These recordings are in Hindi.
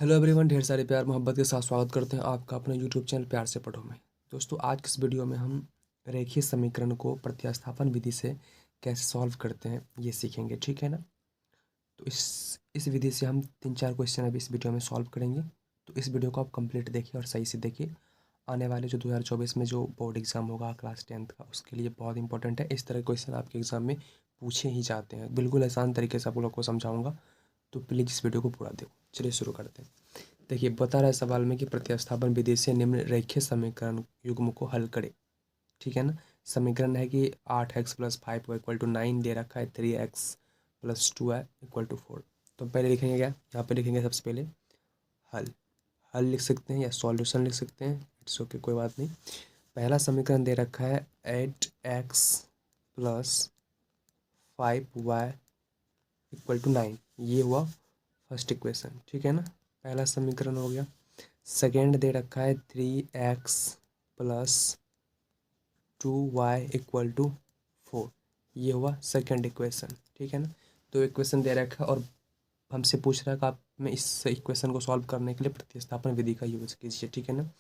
हेलो एवरीवन, ढेर सारे प्यार मोहब्बत के साथ स्वागत करते हैं आपका अपने यूट्यूब चैनल प्यार से पढ़ो में। दोस्तों, आज की इस वीडियो में हम रेखीय समीकरण को प्रतिस्थापन विधि से कैसे सॉल्व करते हैं ये सीखेंगे, ठीक है ना। तो इस विधि से हम 3-4 क्वेश्चन अभी इस वीडियो में सॉल्व करेंगे। तो इस वीडियो को आप कंप्लीट देखिए और सही से देखिए। आने वाले जो 2024 में जो बोर्ड एग्ज़ाम होगा क्लास 10th का, उसके लिए बहुत इंपॉर्टेंट है। इस तरह के क्वेश्चन आपके एग्ज़ाम में पूछे ही जाते हैं। बिल्कुल आसान तरीके से आप लोग को समझाऊंगा, तो प्लीज़ इस वीडियो को पूरा देखो। चलिए शुरू करते हैं। देखिए, बता रहा है सवाल में कि प्रतिस्थापन विधि से निम्न रेखीय समीकरण युग्म को हल करें, ठीक है ना। समीकरण है कि 8x + 5 इक्वल टू 9 दे रखा है, 3x + 2y इक्वल टू 4। तो पहले लिखेंगे क्या, यहाँ पे लिखेंगे सबसे पहले हल। हल लिख सकते हैं या सॉल्यूशन लिख सकते हैं, इट्स ओके, कोई बात नहीं। पहला समीकरण दे रखा है 8x + 5y इक्वल टू 9, ये हुआ फर्स्ट इक्वेशन, ठीक है ना। पहला समीकरण हो गया। सेकेंड दे रखा है 3x + 2y इक्वल टू 4, ये हुआ सेकेंड इक्वेशन, ठीक है ना। तो इक्वेशन दे रखा है और हमसे पूछ रहा है कि आप में इस इक्वेशन को सॉल्व करने के लिए प्रतिस्थापन विधि का यूज़ कीजिए, ठीक है ना।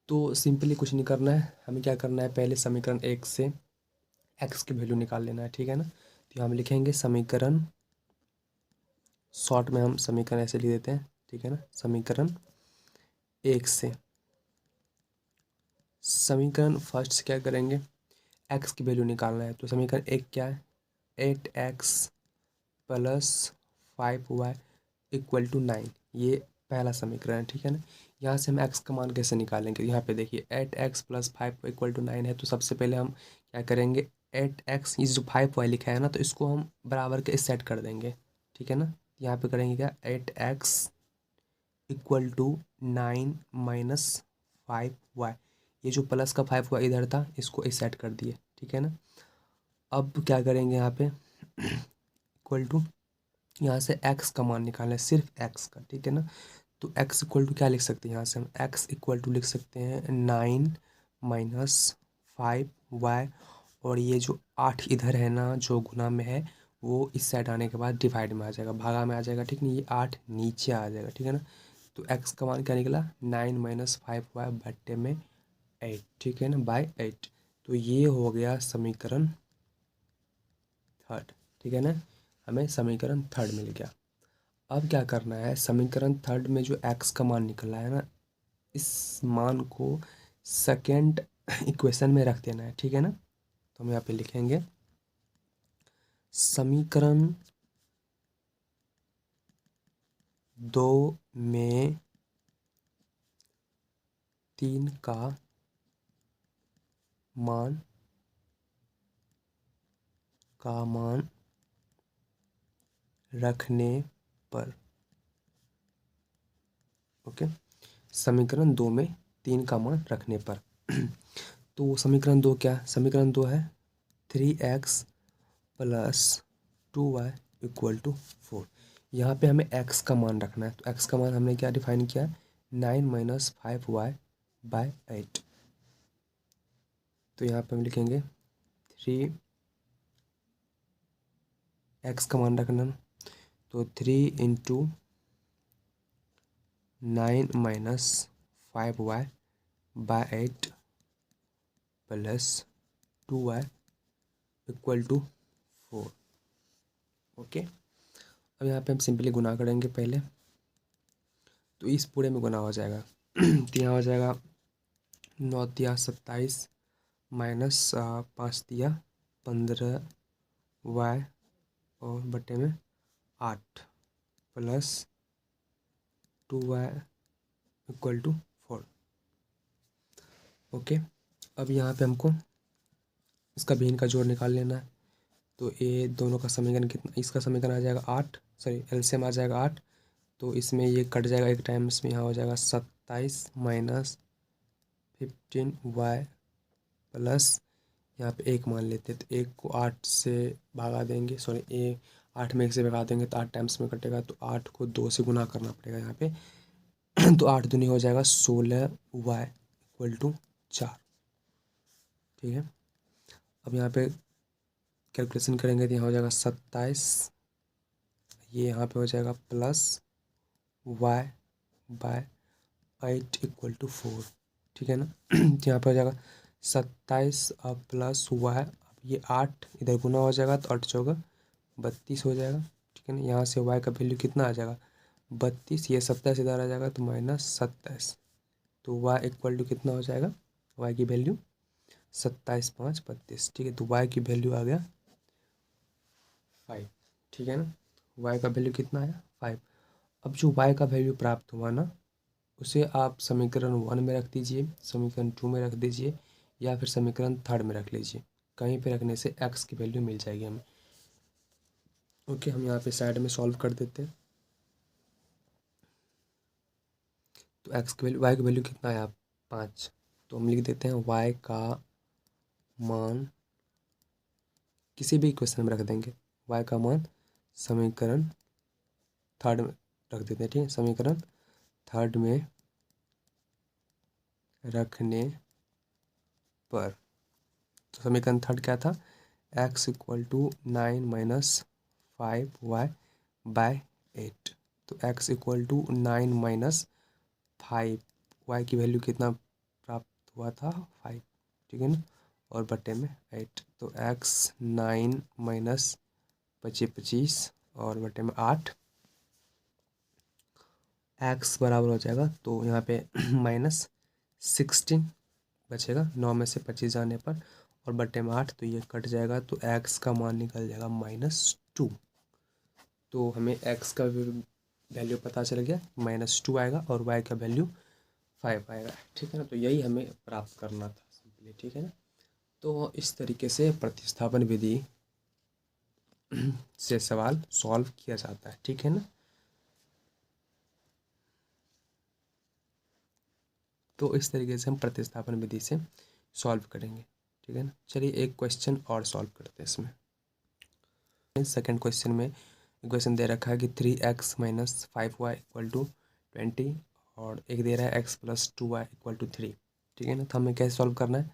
तो सिंपली कुछ नहीं करना है, हमें क्या करना है, पहले समीकरण 1 से x की वैल्यू निकाल लेना है, ठीक है ना। तो हम लिखेंगे समीकरण, शॉर्ट में हम समीकरण ऐसे लिख देते हैं, ठीक है ना। समीकरण 1 से, समीकरण फर्स्ट से क्या करेंगे, x की वैल्यू निकालना है। तो समीकरण 1 क्या है, 8x + 5y इक्वल टू 9, ये पहला समीकरण है, ठीक है ना। यहाँ से हम x का मान कैसे निकालेंगे, यहाँ पे देखिए 8x + 5 इक्वल टू 9 है। तो सबसे पहले हम क्या करेंगे, 8x, ये जो 5y लिखा है ना, तो इसको हम बराबर के सेट कर देंगे, ठीक है ना। यहाँ पे करेंगे क्या, 8x इक्वल टू 9 - 5y, ये जो प्लस का 5y इधर था, इसको इस सेट कर दिए, ठीक है ना। अब क्या करेंगे, यहाँ पे इक्वल टू, यहाँ से x का मान निकालना है, सिर्फ x का, ठीक है ना। तो x इक्वल टू क्या लिख सकते हैं, यहाँ से हम x इक्वल टू लिख सकते हैं 9 - 5y, और ये जो 8 इधर है ना, जो गुना में है, वो इस साइड आने के बाद डिवाइड में आ जाएगा, भागा में आ जाएगा, ठीक नहीं, ये 8 नीचे आ जाएगा, ठीक है ना। तो x का मान क्या निकला, 9 - 5y बट्टे में 8, ठीक है ना, बाय 8। तो ये हो गया समीकरण थर्ड, ठीक है ना। हमें समीकरण थर्ड मिल गया। अब क्या करना है, समीकरण थर्ड में जो x का मान निकला है ना, इस मान को सेकेंड इक्वेशन में रख देना है, ठीक है ना। तो हम यहाँ पे लिखेंगे समीकरण 2 में 3 का मान रखने पर, ओके, समीकरण 2 में 3 का मान रखने पर। तो समीकरण 2 क्या, समीकरण 2 है 3x + 2y इक्वल टू 4। यहाँ पे हमें x का मान रखना है। तो x का मान हमने क्या डिफाइन किया है, 9 - 5y बाय 8। तो यहाँ पे हम लिखेंगे 3x का मान रखना, तो 3 × 9 - 5y by 8 plus 2y equal to 4, okay. अब यहाँ पे हम सिंपली गुना करेंगे पहले, तो इस पूरे में गुना हो जाएगा। तो यहाँ हो जाएगा 9 × 27 माइनस 5 × 15y और बटे में 8 plus 2y equal to 4, okay. अब यहाँ पे हमको इसका भिन्न का जोड़ निकाल लेना है। तो ये दोनों का समीकरण कितना, इसका समीकरण आ जाएगा 8, सॉरी एलसीएम आ जाएगा 8। तो इसमें ये कट जाएगा एक टाइम, इसमें यहाँ हो जाएगा 27 माइनस 15y प्लस, यहाँ पे 1 मान लेते हैं, तो 1 को 8 से भगा देंगे, सॉरी 8 में 1 से भगा देंगे तो 8 टाइम्स में कटेगा, तो 8 को 2 से गुना करना पड़ेगा यहाँ पे। तो 8 दूनी हो जाएगा 16y इक्वल टू 4, ठीक है। अब यहाँ पे कैलकुलेशन करेंगे तो यहाँ हो जाएगा 27, ये यहाँ पे हो जाएगा plus y by 8 equal to 4, ठीक है ना। तो यहाँ पर हो जाएगा 27 प्लस वाई, अब ये 8 इधर गुना हो जाएगा तो 8 चौका 32 हो जाएगा, ठीक है ना। यहाँ से वाई का वैल्यू कितना आ जाएगा 32, ये 27 इधर आ जाएगा तो -27, तो वाई इक्वल टू कितना हो जाएगा, वाई की वैल्यू 27 5 32, ठीक है। तो वाई की वैल्यू आ गया 5, ठीक है ना। वाई का वैल्यू कितना आया 5। अब जो वाई का वैल्यू प्राप्त हुआ ना, उसे आप समीकरण 1 में रख दीजिए, समीकरण 2 में रख दीजिए, या फिर समीकरण 3 में रख लीजिए। कहीं पे रखने से एक्स की वैल्यू मिल जाएगी हमें। ओके, हम यहाँ पे साइड में सॉल्व कर देते हैं। तो एक्स की वैल्यू, वाई की वैल्यू कितना आया 5, तो हम लिख देते हैं वाई का मान, किसी भी इक्वेशन में रख देंगे, वाई का मान समीकरण 3 में रख देते हैं, ठीक है। समीकरण 3 में रखने पर, तो समीकरण 3 क्या था, x equal to 9 minus 5y by 8। तो x equal to 9 minus 5, y की वैल्यू कितना प्राप्त हुआ था 5, ठीक है ना, और बटे में 8। तो x 9 माइनस 25 और बटे में 8, x बराबर हो जाएगा, तो यहाँ पे -16 बचेगा, 9 में से 25 जाने पर, और बटे में 8, तो ये कट जाएगा, तो x का मान निकल जाएगा -2। तो हमें x का वैल्यू पता चल गया, -2 आएगा, और y का वैल्यू 5 आएगा, ठीक है ना। तो यही हमें प्राप्त करना था सिंपली, ठीक है ना। तो इस तरीके से प्रतिस्थापन विधि से सवाल सॉल्व किया जाता है, ठीक है ना। तो इस तरीके से हम प्रतिस्थापन विधि से सॉल्व करेंगे, ठीक है ना। चलिए एक क्वेश्चन और सॉल्व करते हैं इसमें। सेकंड क्वेश्चन में इक्वेशन दे रखा है कि 3x minus 5y equal to 20, और एक दे रहा है x plus 2y equal to 3, ठीक है ना। तो हमें कैसे सॉल्व करना है,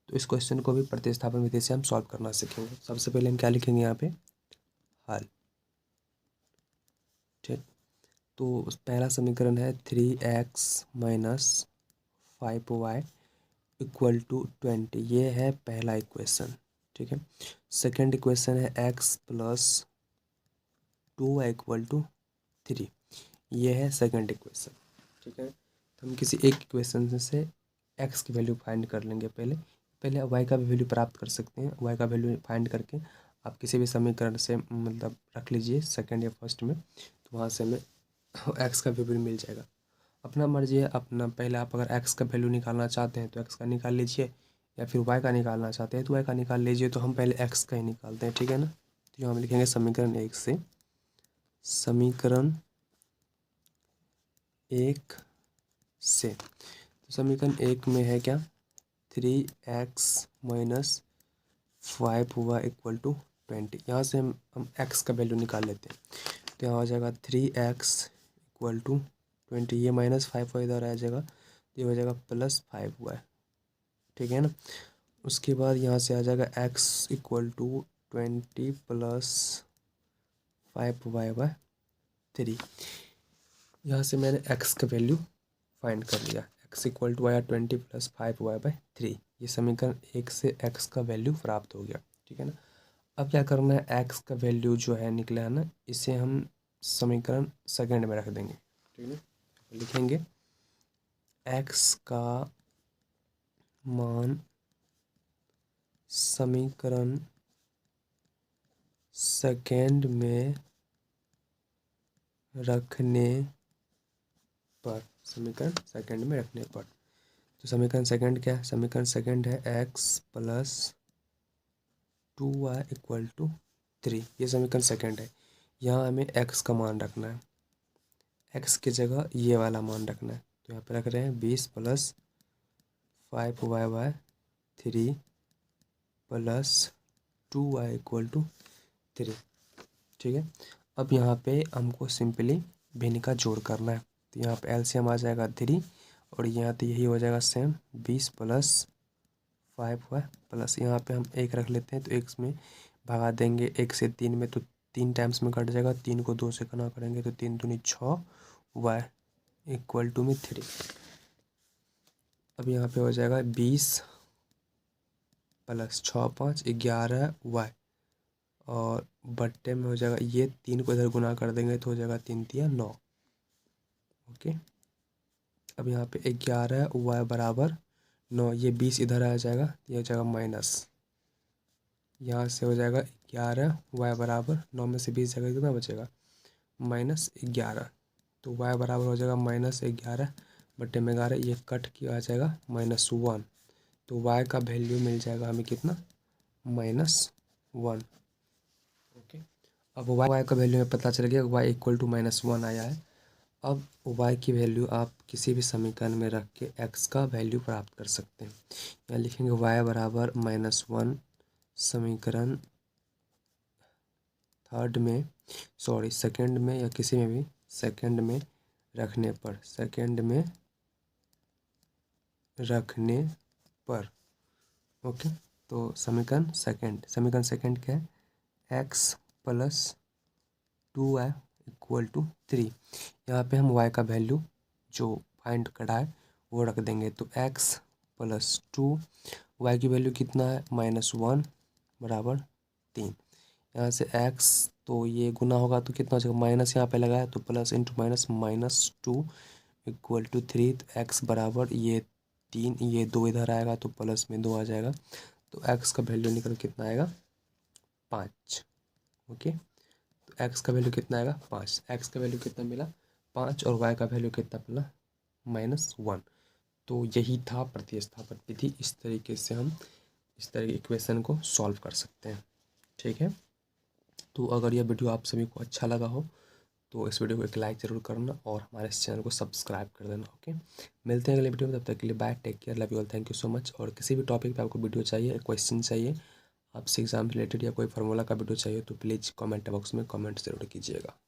तो इस क्वेश्चन को भी प्रतिस्थापन विधि से हम सॉल्व करना सीखेंगे। सबसे पहले हम क्या लिखेंगे यहाँ पे, हल, ठीक। तो पहला समीकरण है 3x minus 5y equal to 20, ये है पहला इक्वेशन, ठीक है। सेकेंड इक्वेशन है x plus 2y equal to 3, ये है सेकेंड इक्वेशन, ठीक है। तो हम किसी एक इक्वेशन से x की वैल्यू फाइंड कर लेंगे। पहले पहले y का भी वैल्यू प्राप्त कर सकते हैं। y का वैल्यू फाइंड करके आप किसी भी समीकरण से मतलब रख लीजिए सेकेंड या फर्स्ट में, तो वहाँ से हमें x का वैल्यू मिल जाएगा। अपना मर्जी है, अपना पहले आप अगर x का वैल्यू निकालना चाहते हैं तो x का निकाल लीजिए, या फिर y का निकालना चाहते हैं तो y का निकाल लीजिए। तो हम पहले x का ही निकालते हैं, ठीक है ना। तो यहाँ हम लिखेंगे समीकरण 1 से, समीकरण 1 से, तो समीकरण 1 में है क्या, 3x minus 5y equal to 20, यहाँ से हम x का वैल्यू निकाल लेते हैं। तो यहाँ हो जाएगा 3x इक्वल टू 20, ये -5y इधर आ जाएगा, तो ये हो जाएगा +5y, ठीक है ना। उसके बाद यहाँ से आ जाएगा x equal to 20 plus 5y by 3, यहाँ से मैंने x का वैल्यू फाइंड कर लिया। x इक्वल टू आया 20 प्लस 5y बाय 3, ये समीकरण 1 से x का वैल्यू प्राप्त हो गया, ठीक है ना। अब क्या करना है, x का वैल्यू जो है निकला है ना, इसे हम समीकरण सेकेंड में रख देंगे, ठीक है। लिखेंगे x का मान समीकरण सेकेंड में रखने पर, समीकरण सेकेंड में रखने पर, तो समीकरण सेकेंड क्या है, समीकरण सेकेंड है x plus 2y equal to 3, ये समीकरण सेकेंड है। यहाँ हमें x का मान रखना है, x की जगह ये वाला मान रखना है, तो यहाँ पे रख रहे हैं 20 plus 5y by 3 plus 2y equal to 3, ठीक है। अब यहाँ पे हमको सिंपली भिन्न का जोड़ करना है, तो यहाँ पे एलसीएम आ जाएगा 3, और यहाँ तो यही हो जाएगा सेम 20 प्लस 5y प्लस, यहाँ पे हम 1 रख लेते हैं, तो 1 में भगा देंगे 1 से 3 में, तो 3 टाइम्स में कट जाएगा, 3 को 2 से गुणा करेंगे तो 3 दूनी 6y इक्वल टू में 3। अब यहाँ पे हो जाएगा 20 प्लस 6 5 11 वाई, और बट्टे में हो जाएगा ये 3 को इधर गुना कर देंगे तो हो जाएगा 3 तिया 9। ओके, अब यहाँ पे 11 वाई बराबर 9, ये 20 इधर आ जाएगा, ये हो जाएगा माइनस, यहाँ से हो जाएगा 11 वाई बराबर 9 में से 20 जाएगा कितना बचेगा -11, तो वाई बराबर हो जाएगा -11 बट्टे में 11, ये कट किया आ जाएगा -1, तो वाई का वैल्यू मिल जाएगा हमें कितना -1। ओके, अब वाई का वैल्यू हमें पता चल गया, वाई इक्वल टू -1 आया है। अब वाई की वैल्यू आप किसी भी समीकरण में रख के एक्स का वैल्यू प्राप्त कर सकते हैं। यहाँ लिखेंगे वाई बराबर -1 समीकरण सेकंड में या किसी में भी सेकंड में रखने पर ओके, तो समीकरण सेकंड क्या है, x plus 2y equal to 3। यहाँ पे हम y का वैल्यू जो फाइंड करा है वो रख देंगे, तो x प्लस 2, y की वैल्यू कितना है -1 बराबर 3। यहाँ से x तो ये गुना होगा तो कितना हो जाएगा, माइनस यहाँ पे लगा है तो plus into minus -2 equal to 3, तो x बराबर ये 3, ये 2 इधर आएगा तो प्लस में 2 आ जाएगा, तो x का वैल्यू निकल कितना आएगा 5। ओके, तो x का वैल्यू कितना आएगा 5, x का वैल्यू कितना मिला 5, और y का वैल्यू कितना मिला -1। तो यही था प्रतिस्थापन विधि, इस तरीके से हम इस तरह के इक्वेशन को सॉल्व कर सकते हैं। ठीक है, तो अगर यह वीडियो आप सभी को अच्छा लगा हो तो इस वीडियो को एक लाइक ज़रूर करना और हमारे इस चैनल को सब्सक्राइब कर देना। ओके, मिलते हैं अगले वीडियो में, तब तक के लिए bye, take care, love you all, thank you so much. और किसी भी टॉपिक पे आपको वीडियो चाहिए, क्वेश्चन चाहिए, आपसे एग्जाम रिलेटेड या कोई फार्मूला का वीडियो चाहिए तो प्लीज़ कमेंट बॉक्स में कमेंट ज़रूर कीजिएगा।